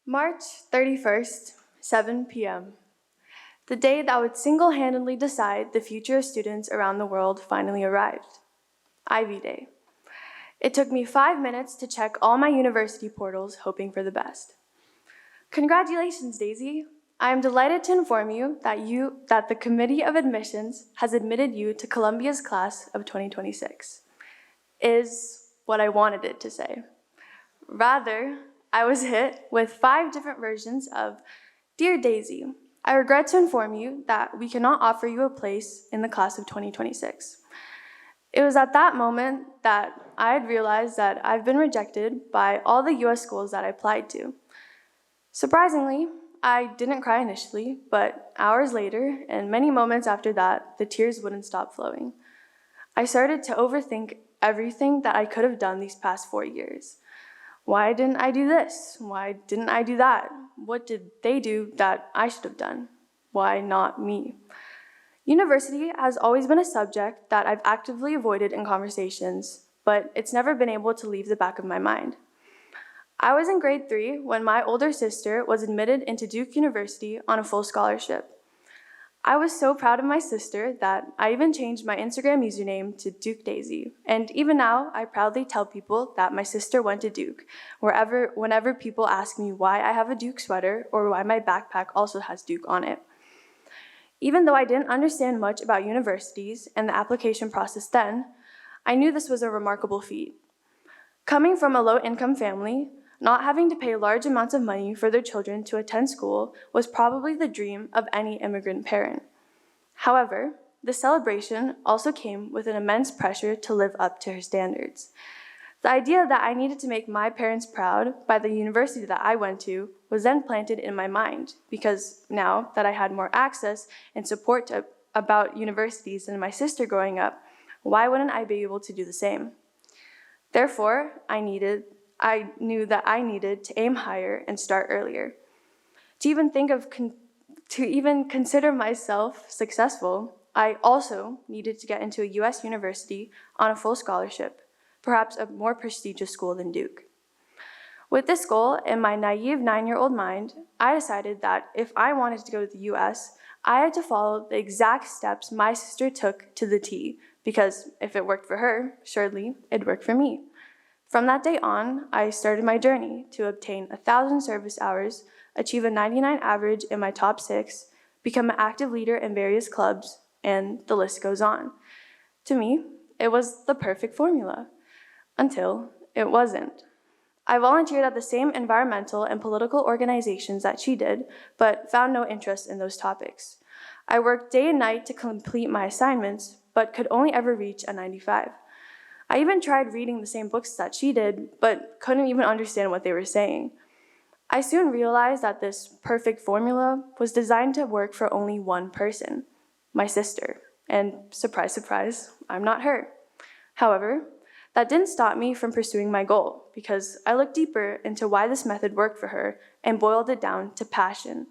March 31st, 7 p.m. The day that would single-handedly decide the future of students around the world finally arrived. Ivy Day. It took me 5 minutes to check all my university portals, hoping for the best. Congratulations, Daisy. I am delighted to inform you that the Committee of Admissions has admitted you to Columbia's class of 2026. Is what I wanted it to say. Rather, I was hit with 5 different versions of, Dear Daisy, I regret to inform you that we cannot offer you a place in the class of 2026. It was at that moment that I had realized that I've been rejected by all the US schools that I applied to. Surprisingly, I didn't cry initially, but hours later, and many moments after that, the tears wouldn't stop flowing. I started to overthink everything that I could have done these past 4 years. Why didn't I do this? Why didn't I do that? What did they do that I should have done? Why not me? University has always been a subject that I've actively avoided in conversations, but it's never been able to leave the back of my mind. I was in grade 3 when my older sister was admitted into Duke University on a full scholarship. I was so proud of my sister that I even changed my Instagram username to Duke Daisy, and even now I proudly tell people that my sister went to Duke, whenever people ask me why I have a Duke sweater or why my backpack also has Duke on it. Even though I didn't understand much about universities and the application process then, I knew this was a remarkable feat. Coming from a low-income family, not having to pay large amounts of money for their children to attend school was probably the dream of any immigrant parent. However, the celebration also came with an immense pressure to live up to her standards. The idea that I needed to make my parents proud by the university that I went to was then planted in my mind, because now that I had more access and support about universities than my sister growing up, why wouldn't I be able to do the same? Therefore, I knew that I needed to aim higher and start earlier. To even consider myself successful, I also needed to get into a US university on a full scholarship, perhaps a more prestigious school than Duke. With this goal in my naive 9-year-old mind, I decided that if I wanted to go to the US, I had to follow the exact steps my sister took to the T, because if it worked for her, surely it'd work for me. From that day on, I started my journey to obtain 1,000 service hours, achieve a 99 average in my top 6, become an active leader in various clubs, and the list goes on. To me, it was the perfect formula, until it wasn't. I volunteered at the same environmental and political organizations that she did, but found no interest in those topics. I worked day and night to complete my assignments, but could only ever reach a 95. I even tried reading the same books that she did, but couldn't even understand what they were saying. I soon realized that this perfect formula was designed to work for only one person, my sister. And surprise, surprise, I'm not her. However, that didn't stop me from pursuing my goal, because I looked deeper into why this method worked for her and boiled it down to passion.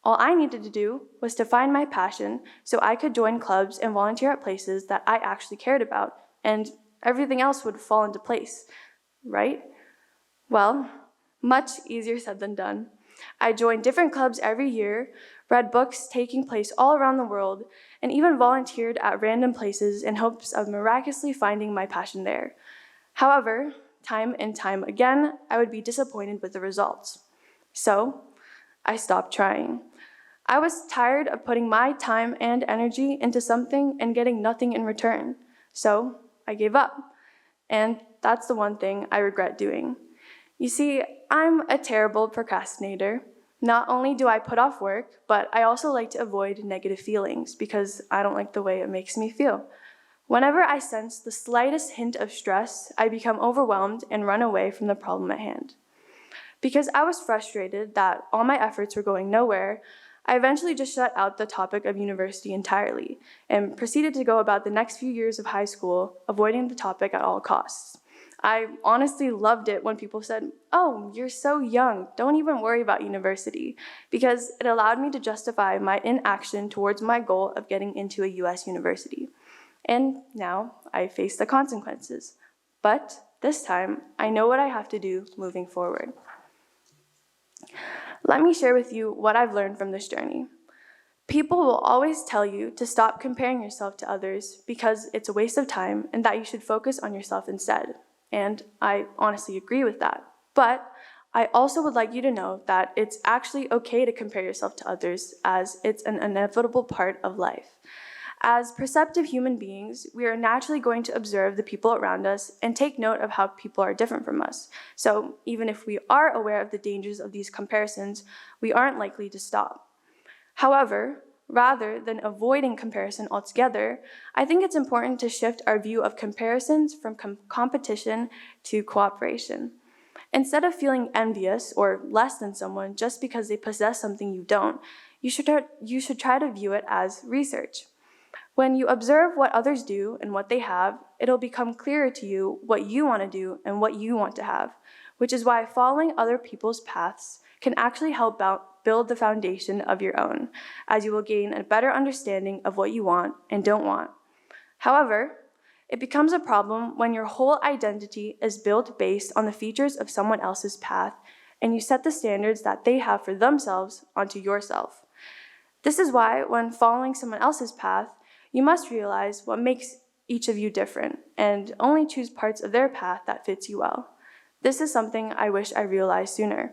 All I needed to do was to find my passion so I could join clubs and volunteer at places that I actually cared about, and everything else would fall into place, right? Well, much easier said than done. I joined different clubs every year, read books taking place all around the world, and even volunteered at random places in hopes of miraculously finding my passion there. However, time and time again, I would be disappointed with the results. So, I stopped trying. I was tired of putting my time and energy into something and getting nothing in return. So, I gave up. And that's the one thing I regret doing. You see, I'm a terrible procrastinator. Not only do I put off work, but I also like to avoid negative feelings because I don't like the way it makes me feel. Whenever I sense the slightest hint of stress, I become overwhelmed and run away from the problem at hand. Because I was frustrated that all my efforts were going nowhere, I eventually just shut out the topic of university entirely and proceeded to go about the next few years of high school, avoiding the topic at all costs. I honestly loved it when people said, "Oh, you're so young, don't even worry about university," because it allowed me to justify my inaction towards my goal of getting into a US university. And now I face the consequences. But this time, I know what I have to do moving forward. Let me share with you what I've learned from this journey. People will always tell you to stop comparing yourself to others because it's a waste of time and that you should focus on yourself instead. And I honestly agree with that. But I also would like you to know that it's actually okay to compare yourself to others, as it's an inevitable part of life. As perceptive human beings, we are naturally going to observe the people around us and take note of how people are different from us. So even if we are aware of the dangers of these comparisons, we aren't likely to stop. However, rather than avoiding comparison altogether, I think it's important to shift our view of comparisons from competition to cooperation. Instead of feeling envious or less than someone just because they possess something you don't, you should try to view it as research. When you observe what others do and what they have, it'll become clearer to you what you want to do and what you want to have, which is why following other people's paths can actually help build the foundation of your own, as you will gain a better understanding of what you want and don't want. However, it becomes a problem when your whole identity is built based on the features of someone else's path, and you set the standards that they have for themselves onto yourself. This is why, when following someone else's path, you must realize what makes each of you different, and only choose parts of their path that fits you well. This is something I wish I realized sooner.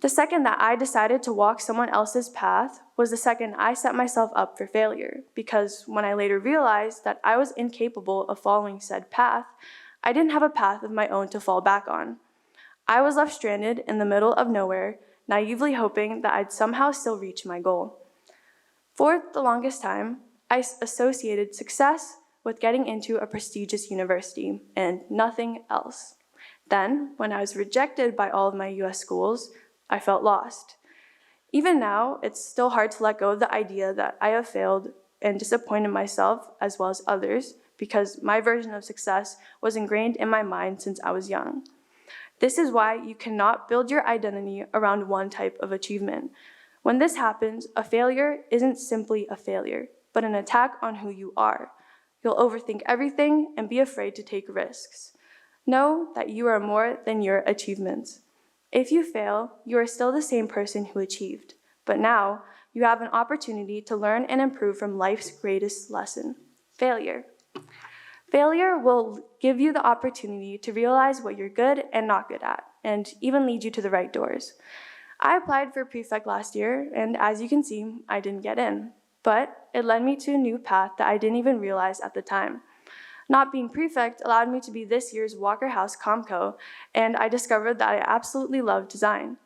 The second that I decided to walk someone else's path was the second I set myself up for failure, because when I later realized that I was incapable of following said path, I didn't have a path of my own to fall back on. I was left stranded in the middle of nowhere, naively hoping that I'd somehow still reach my goal. For the longest time, I associated success with getting into a prestigious university and nothing else. Then, when I was rejected by all of my US schools, I felt lost. Even now, it's still hard to let go of the idea that I have failed and disappointed myself as well as others, because my version of success was ingrained in my mind since I was young. This is why you cannot build your identity around one type of achievement. When this happens, a failure isn't simply a failure, but an attack on who you are. You'll overthink everything and be afraid to take risks. Know that you are more than your achievements. If you fail, you are still the same person who achieved, but now you have an opportunity to learn and improve from life's greatest lesson: failure. Failure will give you the opportunity to realize what you're good and not good at, and even lead you to the right doors. I applied for prefect last year, and as you can see, I didn't get in. But it led me to a new path that I didn't even realize at the time. Not being prefect allowed me to be this year's Walker House Comco, and I discovered that I absolutely love design.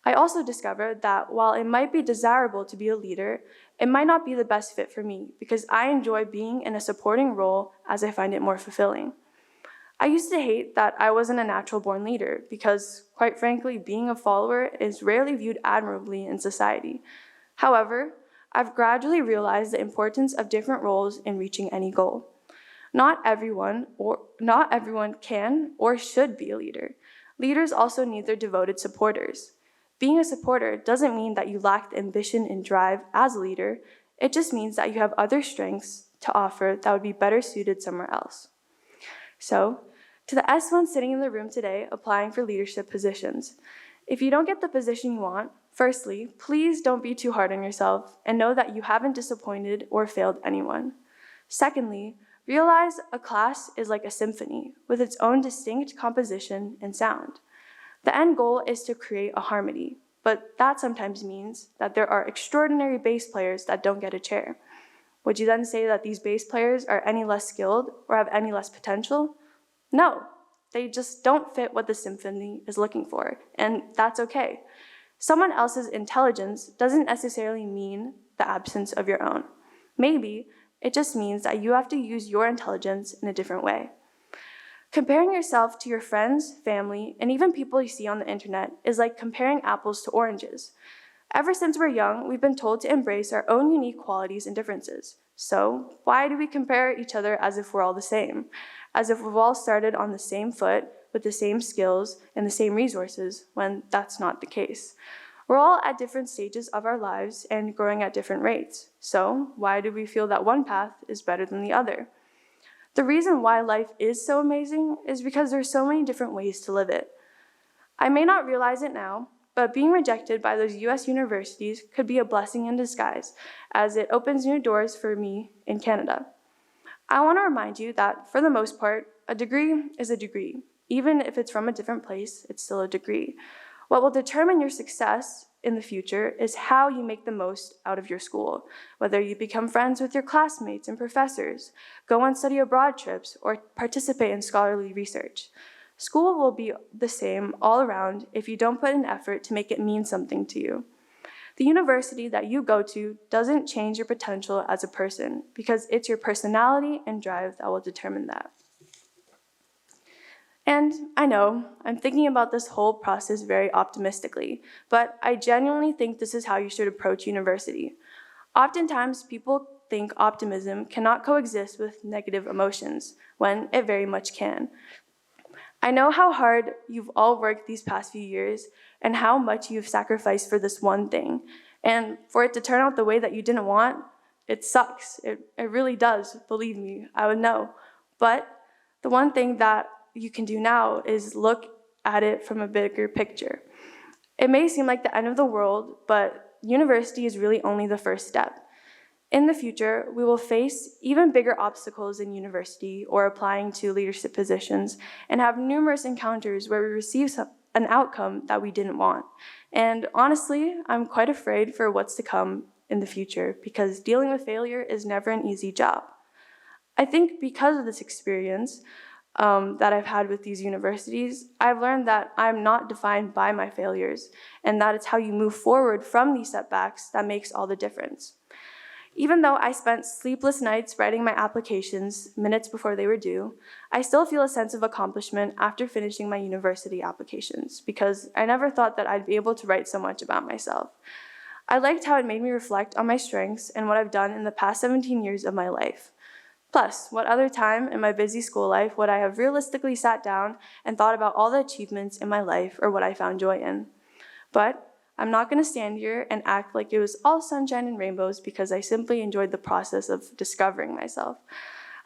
I also discovered that while it might be desirable to be a leader, it might not be the best fit for me because I enjoy being in a supporting role as I find it more fulfilling. I used to hate that I wasn't a natural-born leader because, quite frankly, being a follower is rarely viewed admirably in society. However, I've gradually realized the importance of different roles in reaching any goal. Not everyone can or should be a leader. Leaders also need their devoted supporters. Being a supporter doesn't mean that you lack the ambition and drive as a leader. It just means that you have other strengths to offer that would be better suited somewhere else. So, to the S1 sitting in the room today applying for leadership positions, if you don't get the position you want, firstly, please don't be too hard on yourself and know that you haven't disappointed or failed anyone. Secondly, realize a class is like a symphony with its own distinct composition and sound. The end goal is to create a harmony, but that sometimes means that there are extraordinary bass players that don't get a chair. Would you then say that these bass players are any less skilled or have any less potential? No, they just don't fit what the symphony is looking for, and that's okay. Someone else's intelligence doesn't necessarily mean the absence of your own. Maybe it just means that you have to use your intelligence in a different way. Comparing yourself to your friends, family, and even people you see on the internet is like comparing apples to oranges. Ever since we're young, we've been told to embrace our own unique qualities and differences. So why do we compare each other as if we're all the same? As if we've all started on the same foot with the same skills and the same resources, when that's not the case. We're all at different stages of our lives and growing at different rates. So why do we feel that one path is better than the other? The reason why life is so amazing is because there's so many different ways to live it. I may not realize it now, but being rejected by those US universities could be a blessing in disguise, as it opens new doors for me in Canada. I want to remind you that, for the most part, a degree is a degree. Even if it's from a different place, it's still a degree. What will determine your success in the future is how you make the most out of your school, whether you become friends with your classmates and professors, go on study abroad trips, or participate in scholarly research. School will be the same all around if you don't put in effort to make it mean something to you. The university that you go to doesn't change your potential as a person, because it's your personality and drive that will determine that. And I know, I'm thinking about this whole process very optimistically, but I genuinely think this is how you should approach university. Oftentimes, people think optimism cannot coexist with negative emotions, when it very much can. I know how hard you've all worked these past few years and how much you've sacrificed for this one thing. And for it to turn out the way that you didn't want, it sucks. It really does, believe me, I would know. But the one thing that you can do now is look at it from a bigger picture. It may seem like the end of the world, but university is really only the first step. In the future, we will face even bigger obstacles in university or applying to leadership positions and have numerous encounters where we receive an outcome that we didn't want. And honestly, I'm quite afraid for what's to come in the future because dealing with failure is never an easy job. I think because of this experience that I've had with these universities, I've learned that I'm not defined by my failures and that it's how you move forward from these setbacks that makes all the difference. Even though I spent sleepless nights writing my applications minutes before they were due, I still feel a sense of accomplishment after finishing my university applications because I never thought that I'd be able to write so much about myself. I liked how it made me reflect on my strengths and what I've done in the past 17 years of my life. Plus, what other time in my busy school life would I have realistically sat down and thought about all the achievements in my life or what I found joy in? But I'm not going to stand here and act like it was all sunshine and rainbows because I simply enjoyed the process of discovering myself.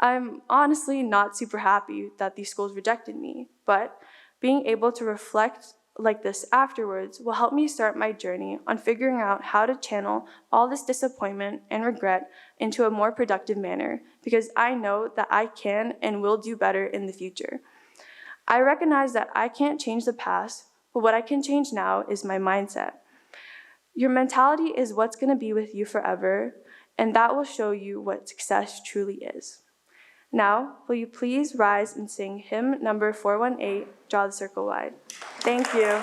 I'm honestly not super happy that these schools rejected me, but being able to reflect like this afterwards will help me start my journey on figuring out how to channel all this disappointment and regret into a more productive manner because I know that I can and will do better in the future. I recognize that I can't change the past, but what I can change now is my mindset. Your mentality is what's going to be with you forever, and that will show you what success truly is. Now, will you please rise and sing hymn number 418, Draw the Circle Wide. Thank you.